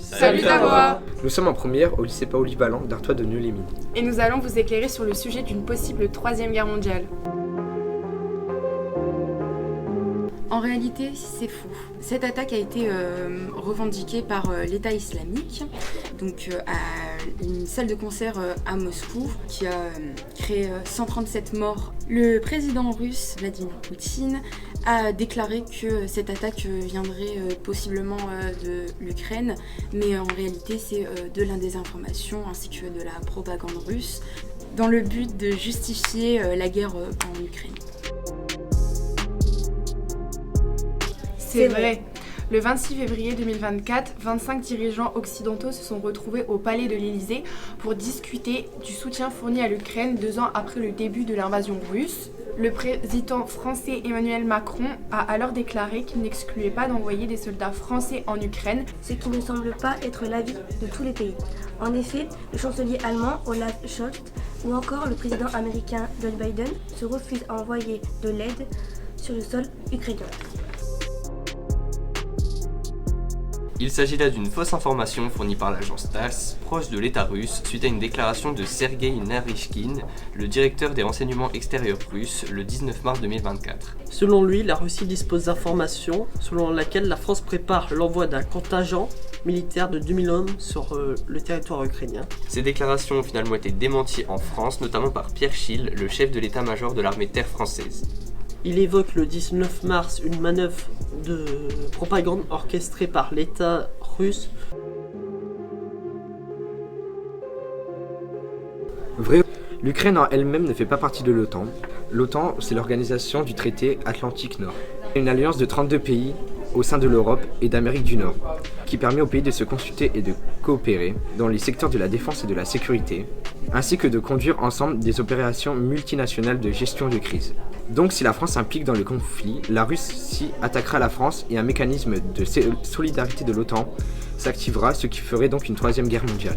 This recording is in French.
Salut Taboa. Nous sommes en première au lycée Paoli Valent d'Artois de Neu-les-Mines. Et nous allons vous éclairer sur le sujet d'une possible troisième guerre mondiale. En réalité, c'est faux. Cette attaque a été revendiquée par l'État islamique, donc à une salle de concert à Moscou, qui a créé 137 morts. Le président russe, Vladimir Poutine, a déclaré que cette attaque viendrait possiblement de l'Ukraine, mais en réalité c'est de la désinformation ainsi que de la propagande russe, dans le but de justifier la guerre en Ukraine. C'est vrai. Le 26 février 2024, 25 dirigeants occidentaux se sont retrouvés au palais de l'Élysée pour discuter du soutien fourni à l'Ukraine 2 ans après le début de l'invasion russe. Le président français Emmanuel Macron a alors déclaré qu'il n'excluait pas d'envoyer des soldats français en Ukraine, ce qui ne semble pas être l'avis de tous les pays. En effet, le chancelier allemand Olaf Scholz ou encore le président américain Joe Biden se refusent à envoyer de l'aide sur le sol ukrainien. Il s'agit là d'une fausse information fournie par l'agence TASS, proche de l'État russe, suite à une déclaration de Sergei Naryshkin, le directeur des renseignements extérieurs russes, le 19 mars 2024. Selon lui, la Russie dispose d'informations selon lesquelles la France prépare l'envoi d'un contingent militaire de 2000 hommes sur le territoire ukrainien. Ces déclarations ont finalement été démenties en France, notamment par Pierre Schill, le chef de l'état-major de l'armée de terre française. Il évoque le 19 mars une manœuvre de propagande orchestrée par l'État russe. Vrai, l'Ukraine en elle-même ne fait pas partie de l'OTAN. L'OTAN, c'est l'organisation du traité Atlantique Nord. Une alliance de 32 pays au sein de l'Europe et d'Amérique du Nord, qui permet aux pays de se consulter et de coopérer dans les secteurs de la défense et de la sécurité, ainsi que de conduire ensemble des opérations multinationales de gestion de crise. Donc si la France s'implique dans le conflit, la Russie attaquera la France et un mécanisme de solidarité de l'OTAN s'activera, ce qui ferait donc une troisième guerre mondiale.